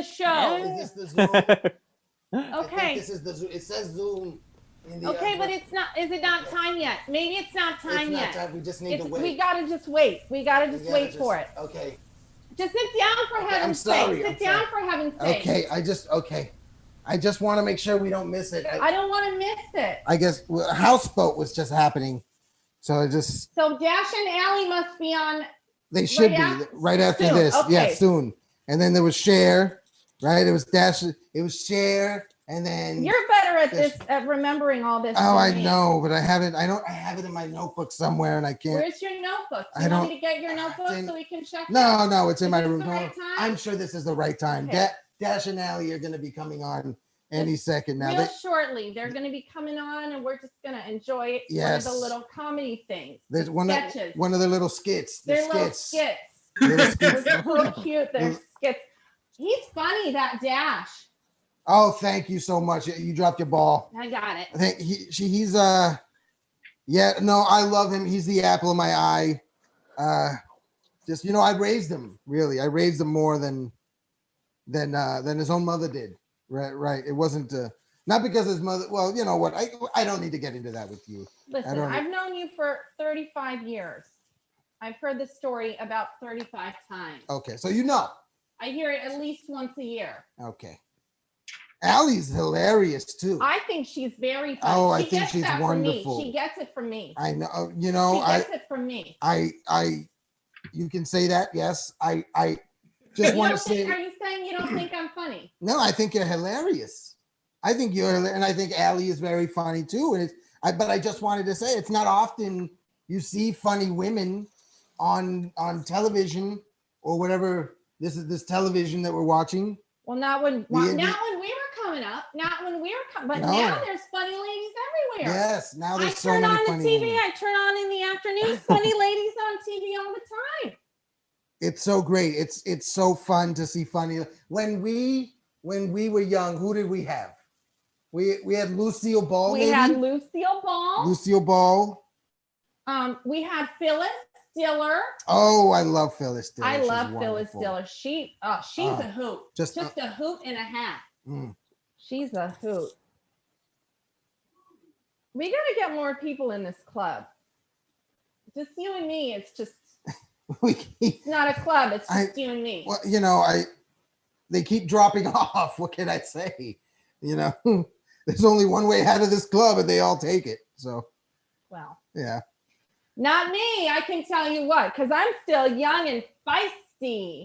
the show. Is this the Zoom? Okay. This is the Zoom. It says Zoom. Okay, but it's not. Is it not time yet? Maybe it's not time yet. Time. We just need to wait. We gotta just wait. We gotta just wait for it. Okay. Just sit down for heaven's sake. Sit down for heaven's sake. Okay, I just want to make sure we don't miss it. I don't want to miss it. I guess houseboat was just happening, so So Dash and Allie must be on. They should be right after this. Okay. Yeah, soon. And then there was Cher, right? It was Dash. It was Cher, and then you're better at this at remembering all this. Oh, I know, but I have it. I have it in my notebook somewhere, and I can't. Where's your notebook? Do you want me to get your notebook so we can check? No, it's in my room. Right, I'm sure this is the right time. Okay. Dash and Allie are going to be coming on any second now. Real shortly, they're going to be coming on, and we're just going to enjoy one of the little comedy things. There's one of the little skits. They're little skits. They're so cute. They're skits. He's funny, that Dash. Oh, thank you so much. You dropped your ball. I got it. I think he's I love him. He's the apple of my eye. I raised him, really. I raised him more than his own mother did. Right. It wasn't not because his mother. Well, you know what? I don't need to get into that with you. Listen, I've known you for 35 years. I've heard this story about 35 times. Okay, so you know. I hear it at least once a year. Okay. Allie's hilarious too. I think she's very funny. Oh, I think she's wonderful. She gets it from me. I know. She gets it from me. You can say that. Yes. I just want to say. Are you saying you don't think I'm funny? No, I think you're hilarious. I think you're, and I think Allie is very funny too. But I just wanted to say, it's not often you see funny women on television or whatever. This television that we're watching. Well, not when we were coming up. Not when we were coming. But now there's funny ladies everywhere. Yes, now there's so many funny. I turn on the TV. I turn on in the afternoon. Funny ladies on TV all the time. It's so great. It's so fun to see funny. When we were young, who did we have? We had Lucille Ball. We had Lucille Ball. Lucille Ball. We had Phyllis Diller. Oh, I love Phyllis Diller. I love Phyllis Diller. She's a hoot. Just a hoot and a half. She's a hoot. We got to get more people in this club. Just you and me. It's just. It's not a club. It's just you and me. Well, they keep dropping off. What can I say? There's only one way out of this club, and they all take it. So. Well. Yeah. Not me. I can tell you what, because I'm still young and feisty.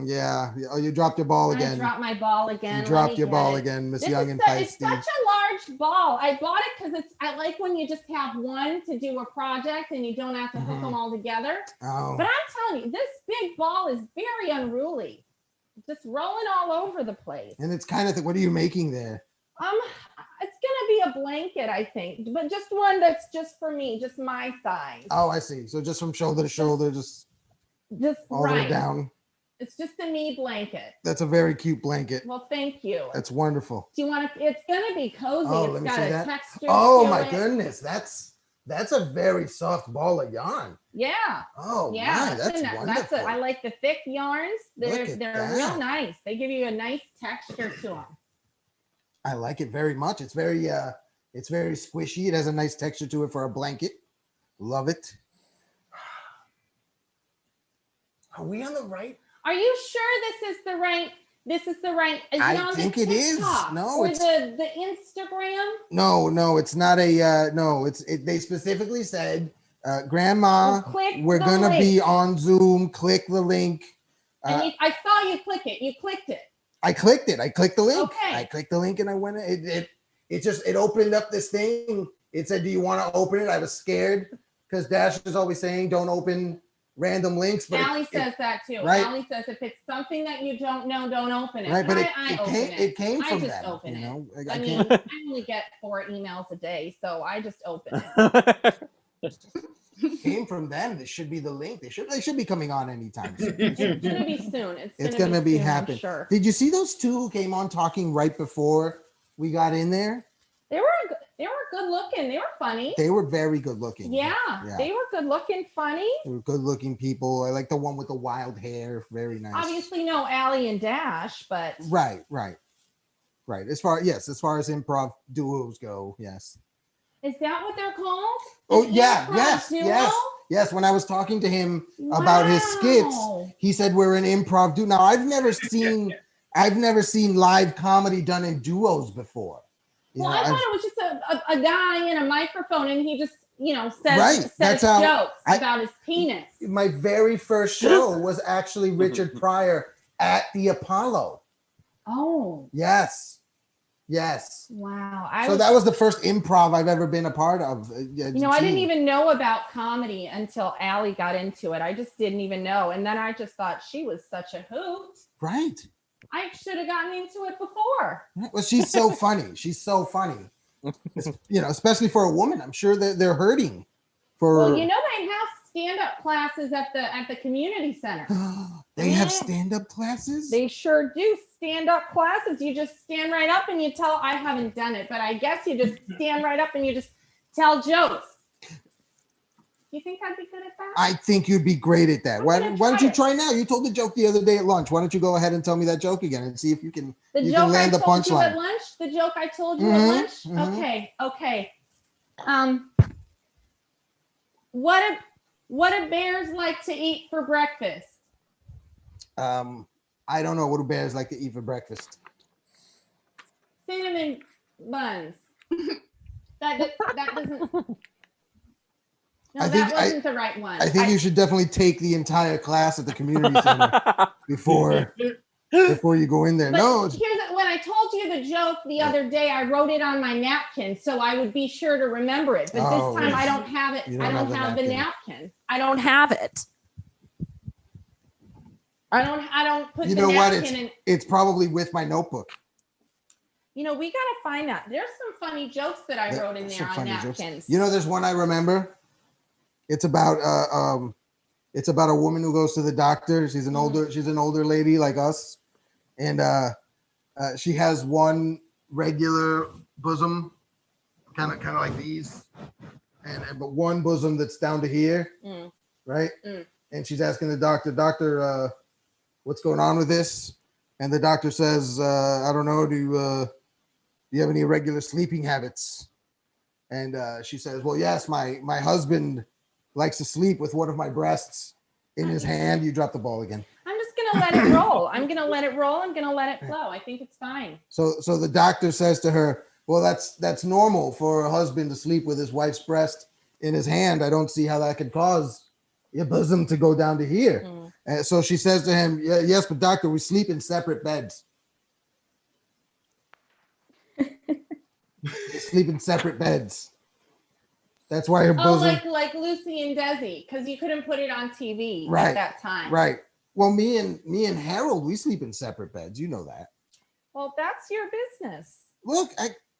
Yeah. Oh, you dropped your ball again. I dropped my ball again. You dropped your ball again, Miss Young and feisty. It's such a large ball. I bought it because I like when you just have one to do a project and you don't have to hook them all together. Oh. But I'm telling you, this big ball is very unruly. Just rolling all over the place. And it's kind of what are you making there? It's gonna be a blanket, I think, but just one that's just for me, just my size. Oh, I see. So just from shoulder to shoulder, just all the way down. It's just a me blanket. That's a very cute blanket. Well, thank you. That's wonderful. Do you want to? It's gonna be cozy. Oh, it's got a texture. Oh my goodness, that's a very soft ball of yarn. Yeah. Oh yeah, that's wonderful. I like the thick yarns. They're real nice. They give you a nice texture to them. I like it very much. It's very squishy. It has a nice texture to it for a blanket. Love it. Are we on the right? Are you sure this is the right? I think it is. No, or the Instagram. No, it's not a. No, they specifically said, Grandma, we're gonna be on Zoom. Click the link. And I saw you click it. You clicked it. I clicked it. I clicked the link. Okay. I clicked the link and I went. It opened up this thing. It said, "Do you want to open it?" I was scared because Dash is always saying, "Don't open random links." But Allie says that too. Right? Allie says if it's something that you don't know, don't open it. Right, but it came from that. I just open it. I mean, I only get 4 emails a day, so I just open it. Came from them. This should be the link. They should be coming on anytime soon. It's gonna be soon. It's gonna be happening. Sure. Did you see those two who came on talking right before we got in there? They were. They were good looking. They were funny. They were very good looking. Yeah, they were good looking, funny. They were good looking people. I like the one with the wild hair. Very nice. Obviously, no Allie and Dash, but right. As far as improv duos go, yes. Is that what they're called? Oh yeah, yes. When I was talking to him about his skits, he said we're an improv duo. Now I've never seen live comedy done in duos before. I thought it was just a guy in a microphone and he just says jokes about his penis. My very first show was actually Richard Pryor at the Apollo. Oh. Yes. Wow. That was the first improv I've ever been a part of. I didn't even know about comedy until Allie got into it. I just didn't even know. And then I just thought she was such a hoot. Right. I should have gotten into it before. Well, she's so funny. She's so funny. Especially for a woman. I'm sure that they're hurting. Well, they have stand-up classes at the community center. They have stand-up classes? They sure do. Stand-up classes. You just stand right up and you tell. I haven't done it, but I guess you just stand right up and you just tell jokes. You think I'd be good at that? I think you'd be great at that. Why don't you try now? You told the joke the other day at lunch. Why don't you go ahead and tell me that joke again and see if you can land the punchline? The joke I told you at lunch? Mm-hmm. Okay. What do bears like to eat for breakfast? I don't know. What do bears like to eat for breakfast? Cinnamon buns. That doesn't. No, that wasn't the right one. I think you should definitely take the entire class at the community center before you go in there. But when I told you the joke the other day, I wrote it on my napkin so I would be sure to remember it. But this time I don't have it. I don't have the napkin. I don't have it. I don't put the napkin in. It's probably with my notebook. We got to find that. There's some funny jokes that I wrote in there on napkins. Jokes. There's one I remember. It's about a woman who goes to the doctor. She's an older lady like us, and she has one regular bosom, kind of like these, but one bosom that's down to here, right? And she's asking the doctor, what's going on with this? And the doctor says, I don't know. Do you have any irregular sleeping habits? And she says, well, yes, my husband likes to sleep with one of my breasts in his hand. You dropped the ball again. I'm just going to let it roll. I'm going to let it roll. I'm going to let it flow. I think it's fine. So the doctor says to her, well, that's normal for a husband to sleep with his wife's breast in his hand. I don't see how that could cause your bosom to go down to here. And so she says to him, yes, but doctor, we sleep in separate beds. We sleep in separate beds. That's why her bosom. Oh, like Lucy and Desi, because you couldn't put it on TV at that time. Right. Well, me and Harold, we sleep in separate beds. You know that. Well, that's your business. Look,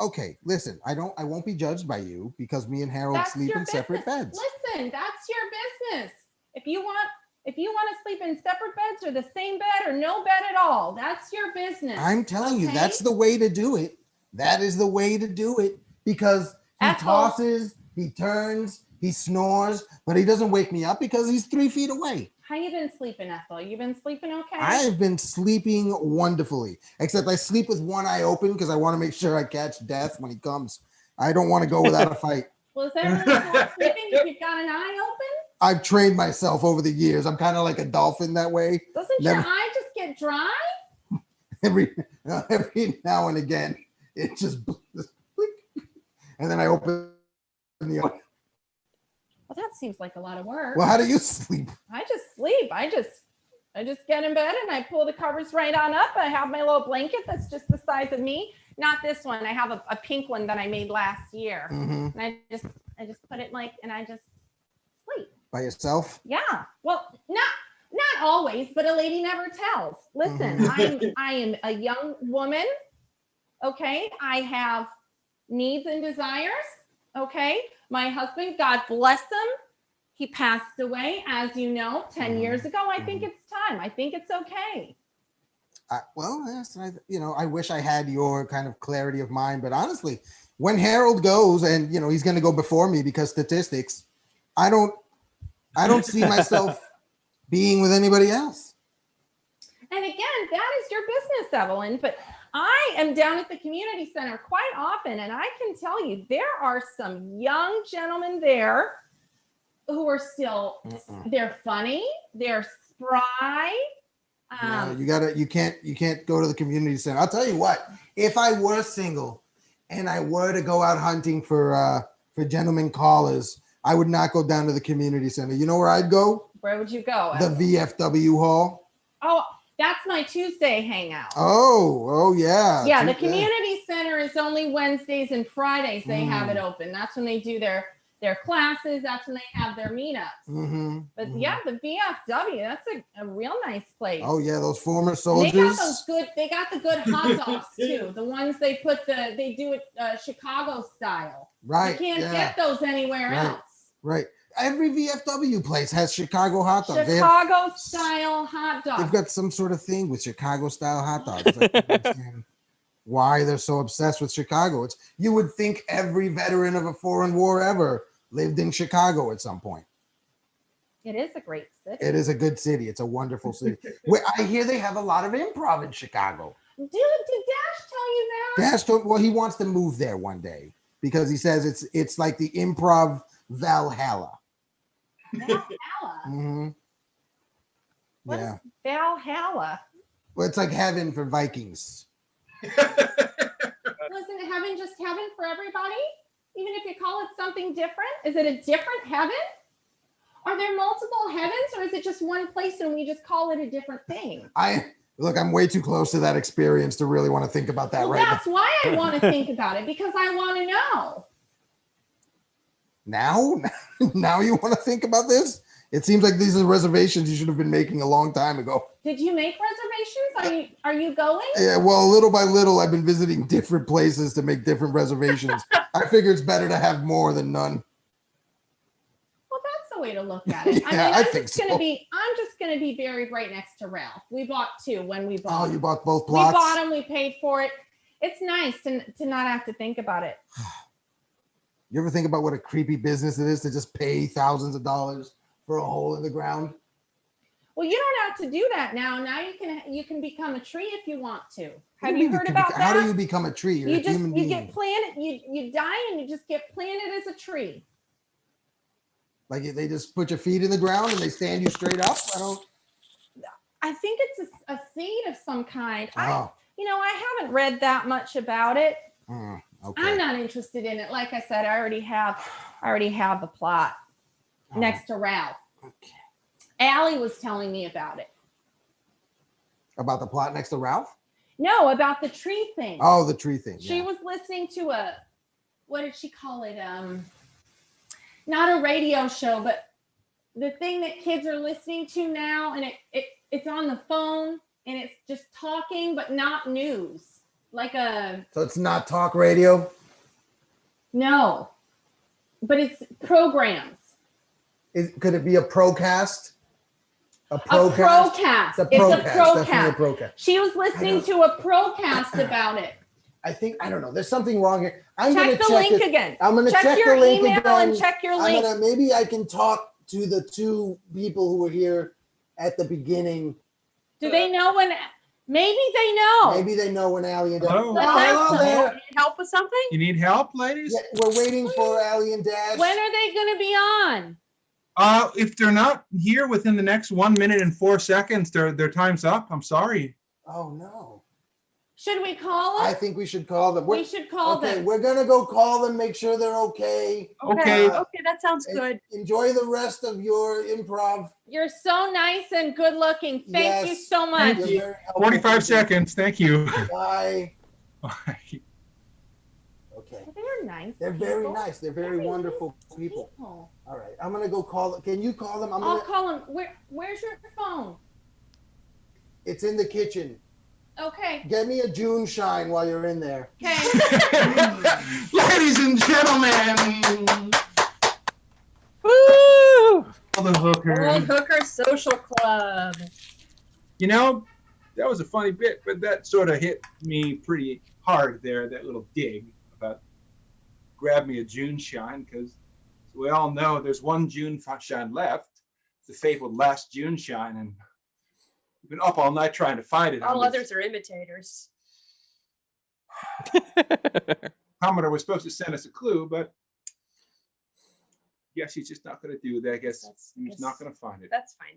okay. Listen, I won't be judged by you because me and Harold sleep in separate beds. Listen, that's your business. If you want to sleep in separate beds or the same bed or no bed at all, that's your business. I'm telling you, that's the way to do it. That is the way to do it because he tosses. He turns, he snores, but he doesn't wake me up because he's 3 feet away. How you been sleeping, Ethel? You been sleeping okay? I have been sleeping wonderfully, except I sleep with one eye open because I want to make sure I catch death when he comes. I don't want to go without a fight. Well, is that really cool sleeping if you've got an eye open? I've trained myself over the years. I'm kind of like a dolphin that way. Doesn't your eye just get dry? Every now and again, it just and then I open. Well, that seems like a lot of work. Well, how do you sleep? I just sleep. I just get in bed and I pull the covers right on up. I have my little blanket that's just the size of me. Not this one. I have a pink one that I made last year. And I just put it and I just sleep. By yourself? Yeah. Well, not always, but a lady never tells. Listen, I am a young woman. Okay. I have needs and desires. Okay. My husband, God bless him. He passed away, as you know, 10 years ago. I think it's time. I think it's okay. Well, yes, I wish I had your kind of clarity of mind, but honestly, when Harold goes, and he's going to go before me because statistics, I don't see myself being with anybody else. And again, that is your business, Evelyn. But I am down at the community center quite often, and I can tell you there are some young gentlemen there who are still, they're funny, they're spry. You can't go to the community center. I'll tell you what, if I were single and I were to go out hunting for gentlemen callers, I would not go down to the community center. You know where I'd go? Where would you go? The VFW hall. Oh, that's my Tuesday hangout. Oh yeah. Yeah, the community center is only Wednesdays and Fridays they have it open. That's when they do their classes. That's when they have their meetups. But yeah, the VFW, that's a real nice place. Oh yeah, those former soldiers. They got the good hot dogs too. The ones they do it Chicago style. Right. You can't get those anywhere else. Right. Every VFW place has Chicago hot dogs. Chicago style hot dogs. They've got some sort of thing with Chicago style hot dogs. I don't understand why they're so obsessed with Chicago. You would think every veteran of a foreign war ever lived in Chicago at some point. It is a great city. It is a good city. It's a wonderful city. I hear they have a lot of improv in Chicago. Dude, did Dash tell you that? Well, he wants to move there one day because he says it's like the improv Valhalla. Valhalla? What is Valhalla? Well, it's like heaven for Vikings. Wasn't heaven just heaven for everybody? Even if you call it something different? Is it a different heaven? Are there multiple heavens, or is it just one place and we just call it a different thing? I'm way too close to that experience to really want to think about that That's why I want to think about it, because I want to know. Now you want to think about this? It seems like these are reservations you should have been making a long time ago. Did you make reservations? Are you going? Yeah, well, little by little, I've been visiting different places to make different reservations. I figure it's better to have more than none. Well, that's the way to look at it. Yeah, I'm just gonna be buried right next to Ralph. We bought two when we bought. Oh, you bought both plots? We bought them. We paid for it. It's nice to not have to think about it. You ever think about what a creepy business it is to just pay thousands of dollars for a hole in the ground? Well, you don't have to do that now. Now you can become a tree if you want to. Have you heard about that? How do you become a tree? You're a human being. Get planted. You die and you just get planted as a tree. Like they just put your feet in the ground and they stand you straight up? I think it's a seed of some kind. Oh. I haven't read that much about it. Okay. I'm not interested in it. Like I said, I already have a plot next to Ralph. Okay. Allie was telling me about it. About the plot next to Ralph? No, about the tree thing. Oh, the tree thing. She was listening to what did she call it? Not a radio show, but the thing that kids are listening to now, and it's on the phone and it's just talking, but not news. So it's not talk radio? No, but it's programs. Could it be a procast? A procast. It's a procast. Definitely a procast. She was listening to a procast about it. I don't know. There's something wrong here. Check the link again. I'm going to check your the link email again. and check your link. Maybe I can talk to the two people who were here at the beginning. Do they know when? Maybe they know. Maybe they know when Allie and Dad. Hello there. Need help with something? You need help, ladies? Yeah, we're waiting for Allie and Dad. When are they going to be on? If they're not here within the next 1 minute and 4 seconds, their time's up. I'm sorry. Oh no. Should we call them? I think we should call them. We should call them. Okay, we're gonna go call them, make sure they're okay. Okay. Okay, that sounds good. Enjoy the rest of your improv. You're so nice and good looking. Thank you so much. Thank you. 45 seconds. Thank you. Bye. Bye. Okay. They're nice. They're very nice. They're very wonderful people. All right, I'm gonna go call them. Can you call them? I'll call them. Where's your phone? It's in the kitchen. Okay. Get me a June shine while you're in there. Okay. Ladies and gentlemen. Woo! The hooker. World Hooker Social Club. That was a funny bit, but that sort of hit me pretty hard there, that little dig about grab me a June shine, because we all know there's one June shine left, the fabled last June shine, and we've been up all night trying to find it. All others are imitators. Commodore was supposed to send us a clue, but guess he's just not going to do that. I guess he's not going to find it. That's fine.